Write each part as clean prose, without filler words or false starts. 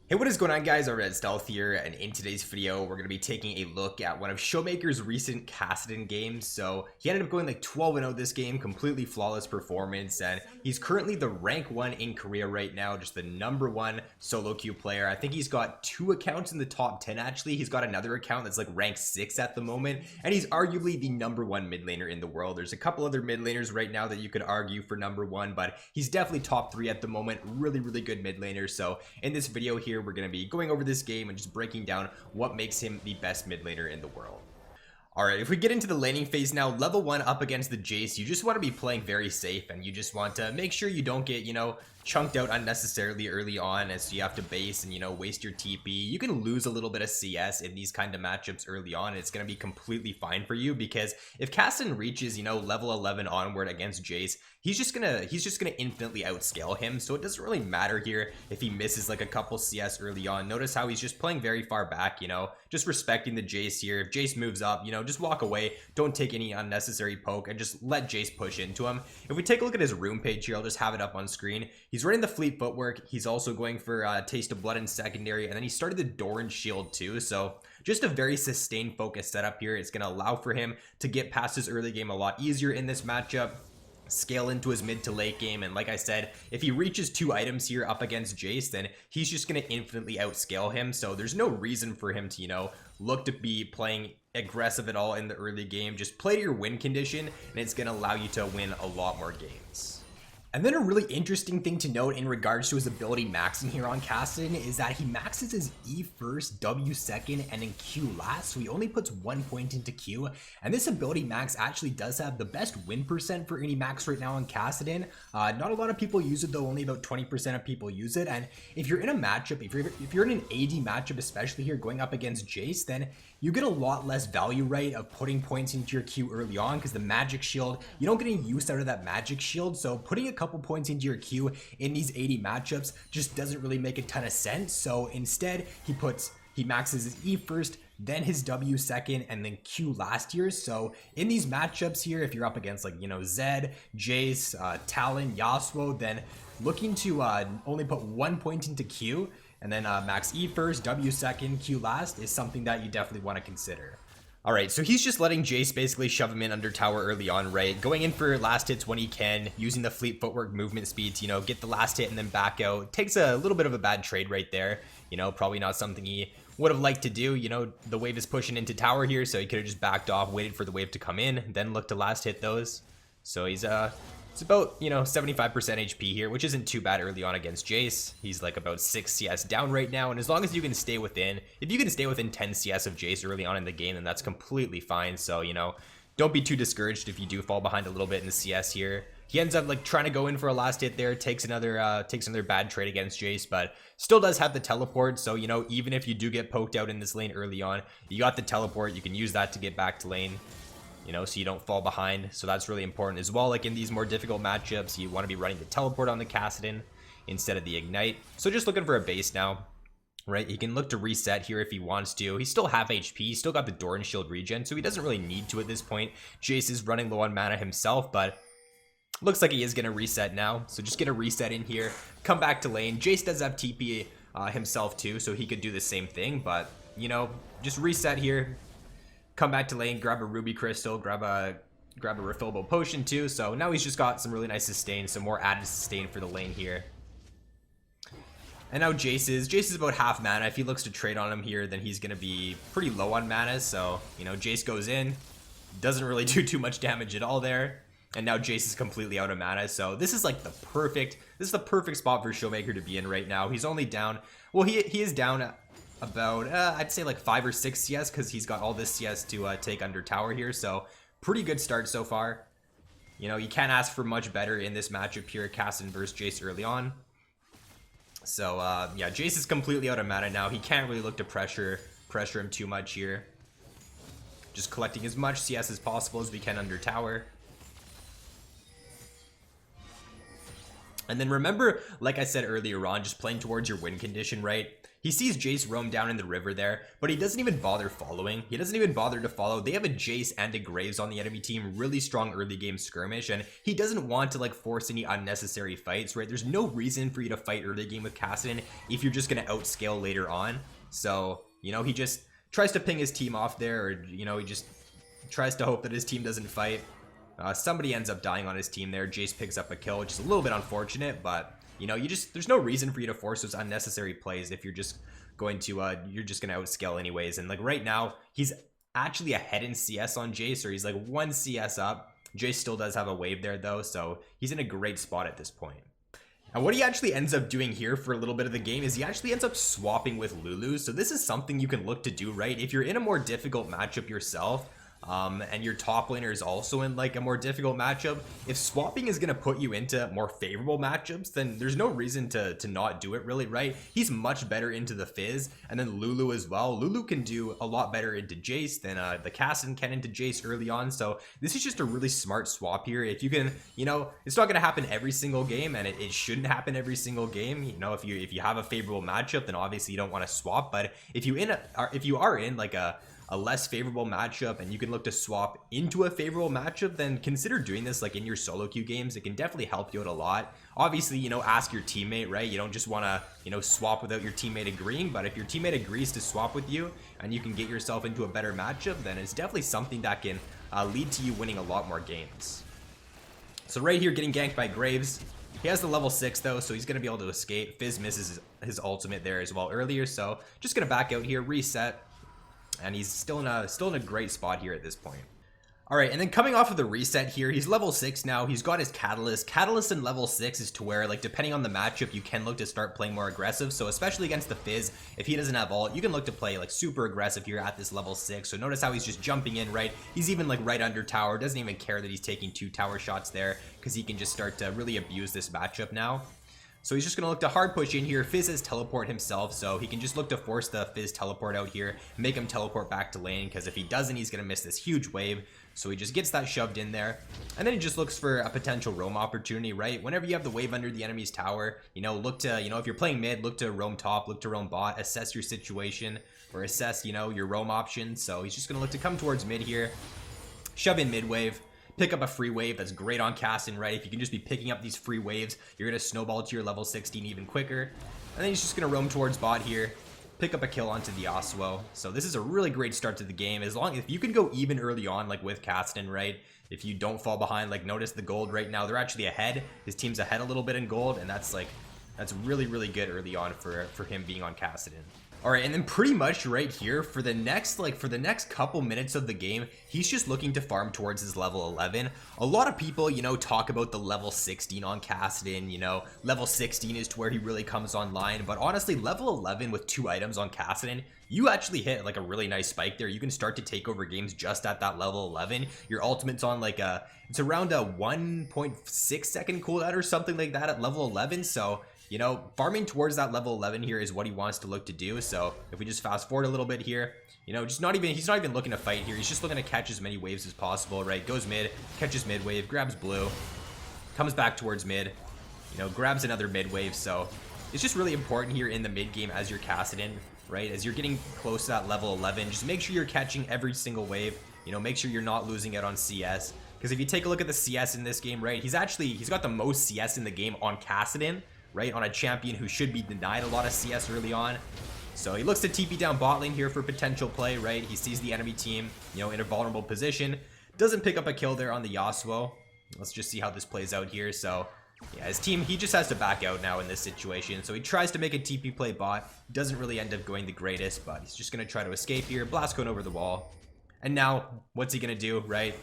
Hey, what is going on, guys? RvzStealth here, and in today's video we're going to be taking a look at one of ShowMakers' recent Kassadin games. So he ended up going like 12-0 this game, completely flawless performance, and he's currently the rank 1 in Korea right now, just the #1 solo queue player. I think he's got 2 accounts in the top 10 actually. He's got another account that's like rank 6 at the moment, and he's arguably the #1 mid laner in the world. There's a couple other mid laners right now that you could argue for #1, but he's definitely top 3 at the moment. Really good mid laner. So in this video here, we're going to be going over this game and just breaking down what makes him the best mid laner in the world. Alright, if we get into the laning phase now, level 1 up against the Jace, you just want to be playing very safe, and you just want to make sure you don't get, chunked out unnecessarily early on as you have to base and, waste your TP. You can lose a little bit of CS in these kind of matchups early on, and it's going to be completely fine for you, because if Kassadin reaches, level 11 onward against Jace, he's just gonna infinitely outscale him. So it doesn't really matter here if he misses like a couple CS early on. Notice how he's just playing very far back, just respecting the Jace here. If Jace moves up, just walk away, don't take any unnecessary poke, and just let Jace push into him. If we take a look at his room page here, I'll just have it up on screen. He's running the fleet footwork. He's also going for taste of blood in secondary, and then he started the Doran shield too. So just a very sustained focus setup here. It's going to allow for him to get past his early game a lot easier in this matchup, scale into his mid to late game, and like I said, if he reaches 2 items here up against Jace, then he's just going to infinitely outscale him. So there's no reason for him to look to be playing aggressive at all in the early game. Just play to your win condition, and it's going to allow you to win a lot more games. And then a really interesting thing to note in regards to his ability maxing here on Kassadin is that he maxes his E first, W second, and then Q last, so he only puts 1 point into Q. And this ability max actually does have the best win percent for any max right now on Kassadin. Not a lot of people use it though, only about 20% of people use it. And if you're in a matchup, if you're in an AD matchup, especially here going up against Jace, then you get a lot less value, right, of putting points into your Q early on, because the magic shield, you don't get any use out of that magic shield. So putting a couple points into your Q in these 80 matchups just doesn't really make a ton of sense. So instead, he maxes his E first, then his W second, and then Q last year. So in these matchups here, if you're up against like, Zed, Jace, Talon, Yasuo, then looking to only put 1 point into Q, and then max E first, W second, Q last is something that you definitely want to consider. Alright, so he's just letting Jace basically shove him in under tower early on, right? Going in for last hits when he can, using the fleet footwork movement speeds, get the last hit and then back out. Takes a little bit of a bad trade right there. Probably not something he would have liked to do. The wave is pushing into tower here, so he could have just backed off, waited for the wave to come in, then look to last hit those. So he's it's about 75% HP here, which isn't too bad early on against Jace. He's like about 6 CS down right now, and as long as you can stay within, if you can stay within 10 CS of Jace early on in the game, then that's completely fine. So don't be too discouraged if you do fall behind a little bit in the CS here. He ends up like trying to go in for a last hit there, takes another bad trade against Jace, but still does have the teleport. So even if you do get poked out in this lane early on, you got the teleport. You can use that to get back to lane, so you don't fall behind. So that's really important as well. Like in these more difficult matchups, you want to be running the teleport on the Kassadin instead of the ignite. So just looking for a base now, right? He can look to reset here if he wants to. He's still half HP. He's still got the Doran shield regen, so he doesn't really need to at this point. Jace is running low on mana himself, but looks like he is going to reset now. So just get a reset in here, come back to lane. Jace does have TP himself too, so he could do the same thing, but just reset here, come back to lane, grab a ruby crystal, grab a refillable potion too. So now he's just got some really nice sustain, some more added sustain for the lane here. And now Jace is about half mana. If he looks to trade on him here, then he's going to be pretty low on mana. So Jace goes in, doesn't really do too much damage at all there, and now Jace is completely out of mana. So this is like the perfect spot for ShowMaker to be in right now. He's only down, well, he is down about I'd say like 5 or 6 CS, because he's got all this CS to take under tower here. So pretty good start so far. You can't ask for much better in this matchup here, Kassadin versus Jace early on. So yeah, Jace is completely out of mana now. He can't really look to pressure him too much here. Just collecting as much CS as possible as we can under tower. And then remember, like I said earlier on, just playing towards your win condition, right? He sees Jace roam down in the river there, but he doesn't even bother following. He doesn't even bother to follow. They have a Jace and a Graves on the enemy team, really strong early game skirmish, and he doesn't want to like force any unnecessary fights, right? There's no reason for you to fight early game with Kassadin if you're just going to outscale later on. So, you know, he just tries to ping his team off there, or, you know, he just tries to hope that his team doesn't fight. Somebody ends up dying on his team there. Jace picks up a kill, which is a little bit unfortunate, but you know, there's no reason for you to force those unnecessary plays if you're just going to outscale anyways. And like right now, he's actually ahead in CS on Jace, or he's like 1 CS up. Jace still does have a wave there though, so he's in a great spot at this point. And what he actually ends up doing here for a little bit of the game is he actually ends up swapping with Lulu. So this is something you can look to do, right? If you're in a more difficult matchup yourself, and your top laner is also in like a more difficult matchup, if swapping is going to put you into more favorable matchups, then there's no reason to not do it really, right? He's much better into the Fizz, and then Lulu as well. Lulu can do a lot better into Jace than the Kassadin can into Jace early on, so this is just a really smart swap here. If you can, you know, it's not going to happen every single game, and it shouldn't happen every single game. You know, if you have a favorable matchup, then obviously you don't want to swap, but if you are in like a less favorable matchup and you can look to swap into a favorable matchup, then consider doing this like in your solo queue games. It can definitely help you out a lot. Obviously, you know, ask your teammate, right? You don't just want to, you know, swap without your teammate agreeing, but if your teammate agrees to swap with you and you can get yourself into a better matchup, then it's definitely something that can lead to you winning a lot more games. So right here, getting ganked by Graves. He has the level 6 though, so he's going to be able to escape. Fizz misses his ultimate there as well earlier, so just going to back out here, reset. And he's still in a great spot here at this point. All right, and then coming off of the reset here, he's level 6 now. He's got his Catalyst. Catalyst in level 6 is to where, like, depending on the matchup, you can look to start playing more aggressive. So especially against the Fizz, if he doesn't have ult, you can look to play, like, super aggressive here at this level 6. So notice how he's just jumping in, right? He's even, like, right under tower. Doesn't even care that he's taking 2 tower shots there because he can just start to really abuse this matchup now. So he's just going to look to hard push in here. Fizz has teleport himself, so he can just look to force the Fizz teleport out here, make him teleport back to lane, because if he doesn't, he's going to miss this huge wave. So he just gets that shoved in there, and then he just looks for a potential roam opportunity, right? Whenever you have the wave under the enemy's tower, you know, look to, you know, if you're playing mid, look to roam top, look to roam bot, assess your situation, or assess, you know, your roam options. So he's just going to look to come towards mid here, shove in mid wave, pick up a free wave. That's great on Kassadin, right? If you can just be picking up these free waves, you're going to snowball to your level 16 even quicker. And then he's just going to roam towards bot here, pick up a kill onto the Yasuo. So this is a really great start to the game. If you can go even early on, like with Kassadin, right? If you don't fall behind, like notice the gold right now, they're actually ahead. His team's ahead a little bit in gold, and that's really, really good early on for him being on Kassadin. All right, and then pretty much right here for the next couple minutes of the game, he's just looking to farm towards his level 11. A lot of people, you know, talk about the level 16 on Kassadin, you know, level 16 is to where he really comes online, but honestly, level 11 with 2 items on Kassadin, you actually hit like a really nice spike there. You can start to take over games just at that level 11. Your ultimate's on like it's around a 1.6 second cooldown or something like that at level 11, so you know, farming towards that level 11 here is what he wants to look to do. So if we just fast forward a little bit here, you know, he's not even looking to fight here. He's just looking to catch as many waves as possible, right? Goes mid, catches mid wave, grabs blue, comes back towards mid, you know, grabs another mid wave. So it's just really important here in the mid game as you're Kassadin, right? As you're getting close to that level 11, just make sure you're catching every single wave. You know, make sure you're not losing it on CS. Because if you take a look at the CS in this game, right, he's got the most CS in the game on Kassadin, right, on a champion who should be denied a lot of CS early on. So he looks to TP down bot lane here for potential play, right? He sees the enemy team, you know, in a vulnerable position. Doesn't pick up a kill there on the Yasuo. Let's just see how this plays out here. So, yeah, his team, he just has to back out now in this situation. So he tries to make a TP play bot. Doesn't really end up going the greatest, but he's just going to try to escape here. Blast going over the wall. And now, what's he going to do, right?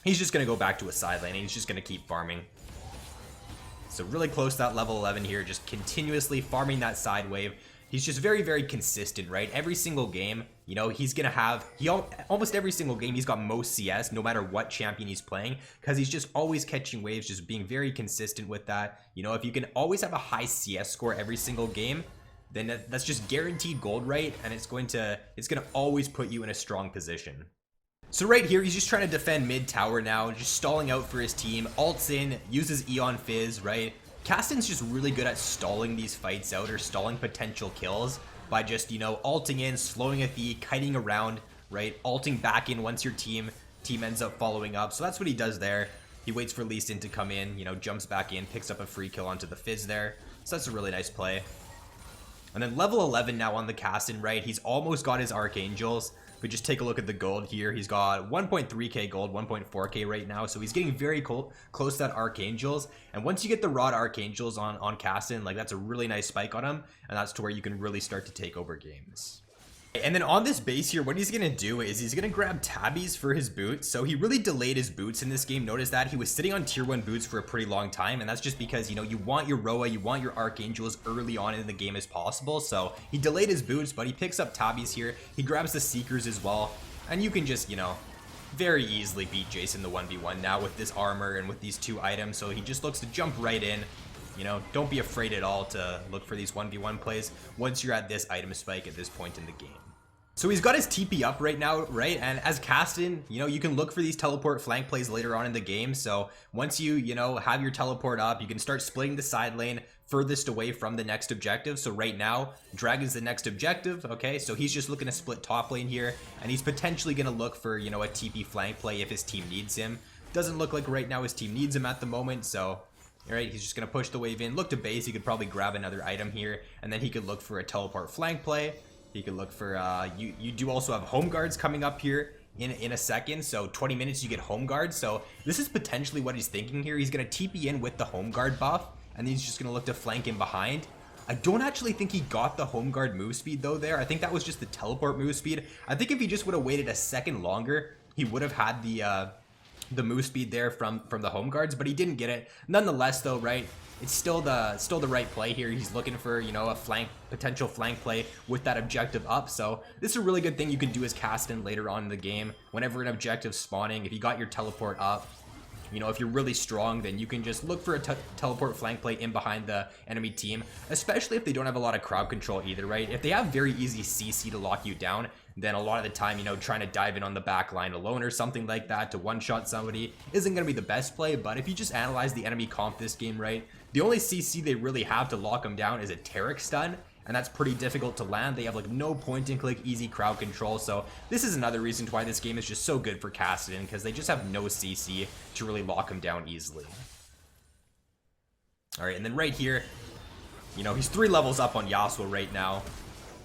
He's just going to go back to a side lane, and he's just going to keep farming. So really close to that level 11 here, just continuously farming that side wave. He's just very, very consistent, right? Every single game, you know, he's going to have, almost every single game, he's got most CS, no matter what champion he's playing, because he's just always catching waves, just being very consistent with that. You know, if you can always have a high CS score every single game, then that's just guaranteed gold, right? And it's going to always put you in a strong position. So right here, he's just trying to defend mid tower now, just stalling out for his team. Ults in, uses Eon Fizz, right? Kassadin's just really good at stalling these fights out or stalling potential kills by just, you know, ulting in, slowing a thief, kiting around, right? Ulting back in once your team ends up following up. So that's what he does there. He waits for Lee Sin to come in, you know, jumps back in, picks up a free kill onto the Fizz there. So that's a really nice play. And then level 11 now on the Kassadin, right? He's almost got his Archangels. If we just take a look at the gold here, he's got 1.3k gold, 1.4k right now. So he's getting very close to that Archangels. And once you get the Rod Archangels on Kassadin, like that's a really nice spike on him. And that's to where you can really start to take over games. And then on this base here, what he's going to do is he's going to grab tabbies for his boots. So he really delayed his boots in this game. Notice that he was sitting on tier 1 boots for a pretty long time. And that's just because, you know, you want your Roa, you want your Archangels early on in the game as possible. So he delayed his boots, but he picks up tabbies here. He grabs the Seekers as well. And you can just, you know, very easily beat Jason the 1v1 now with this armor and with these 2 items. So he just looks to jump right in. You know, don't be afraid at all to look for these 1v1 plays once you're at this item spike at this point in the game. So he's got his TP up right now, right? And as Kassadin, you know, you can look for these teleport flank plays later on in the game. So once you know, have your teleport up, you can start splitting the side lane furthest away from the next objective. So right now, Dragon's the next objective, okay? So he's just looking to split top lane here, and he's potentially going to look for, you know, a TP flank play if his team needs him. Doesn't look like right now his team needs him at the moment, so... Alright, he's just going to push the wave in, look to base. He could probably grab another item here, and then he could look for a teleport flank play. He could look for, you do also have home guards coming up here in a second. So 20 minutes you get home guards. So this is potentially what he's thinking here. He's going to TP in with the home guard buff, and he's just going to look to flank in behind. I don't actually think he got the home guard move speed though there. I think that was just the teleport move speed. I think if he just would have waited a second longer, he would have had the move speed there from the home guards, but he didn't get it. Nonetheless though, right? It's still the right play here. He's looking for, you know, a potential flank play with that objective up. So this is a really good thing you can do as Kassadin later on in the game. Whenever an objective's spawning, if you got your teleport up, you know, if you're really strong, then you can just look for a teleport flank play in behind the enemy team, especially if they don't have a lot of crowd control either, right? If they have very easy CC to lock you down, then a lot of the time, you know, trying to dive in on the back line alone or something like that to one-shot somebody isn't going to be the best play. But if you just analyze the enemy comp this game, right, the only CC they really have to lock them down is a Taric stun, and that's pretty difficult to land. They have like no point and click, easy crowd control. So this is another reason why this game is just so good for Kassadin, because they just have no CC to really lock him down easily. All right, and then right here, you know, he's 3 levels up on Yasuo right now.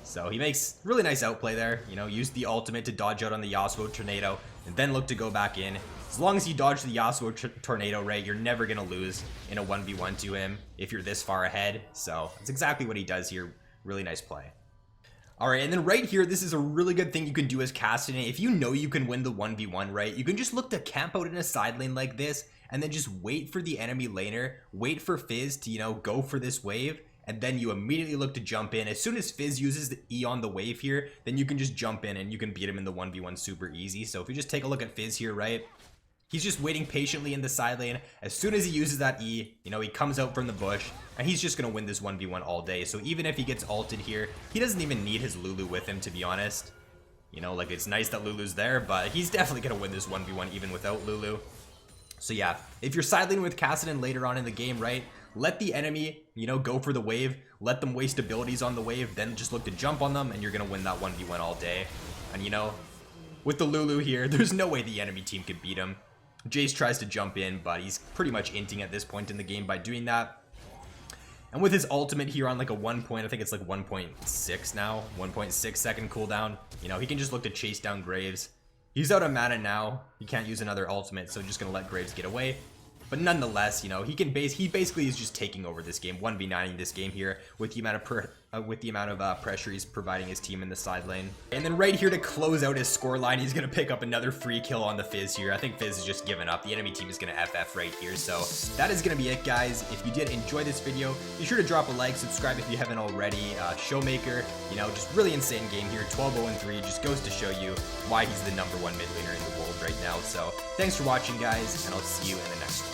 So he makes really nice outplay there, you know, use the ultimate to dodge out on the Yasuo tornado and then look to go back in. As long as you dodge the Yasuo tornado, right, you're never going to lose in a 1v1 to him if you're this far ahead. So that's exactly what he does here. Really nice play. All right, and then right here, this is a really good thing you can do as Kassadin. If you know you can win the 1v1, right, you can just look to camp out in a side lane like this and then just wait for the enemy laner, wait for Fizz to, you know, go for this wave, and then you immediately look to jump in. As soon as Fizz uses the E on the wave here, then you can just jump in and you can beat him in the 1v1 super easy. So if you just take a look at Fizz here, right, he's just waiting patiently in the side lane. As soon as he uses that E, you know, he comes out from the bush, and he's just going to win this 1v1 all day. So even if he gets ulted here, he doesn't even need his Lulu with him, to be honest. You know, like, it's nice that Lulu's there, but he's definitely going to win this 1v1 even without Lulu. So yeah, if you're side laning with Kassadin later on in the game, right, let the enemy, you know, go for the wave, let them waste abilities on the wave, then just look to jump on them, and you're going to win that 1v1 all day. And, you know, with the Lulu here, there's no way the enemy team could beat him. Jace tries to jump in, but he's pretty much inting at this point in the game by doing that. And with his ultimate here on like a 1 point, I think it's like 1.6 now, 1.6 second cooldown, you know, he can just look to chase down Graves. He's out of mana now. He can't use another ultimate, so just going to let Graves get away. But nonetheless, you know, he basically is just taking over this game, 1v9ing this game here with the amount of pressure he's providing his team in the side lane. And then right here to close out his scoreline, he's going to pick up another free kill on the Fizz here. I think Fizz is just giving up. The enemy team is going to FF right here. So that is going to be it, guys. If you did enjoy this video, be sure to drop a like, subscribe if you haven't already. ShowMaker, you know, just really insane game here, 12-0-3, just goes to show you why he's the #1 mid laner in the world right now. So thanks for watching, guys, and I'll see you in the next one.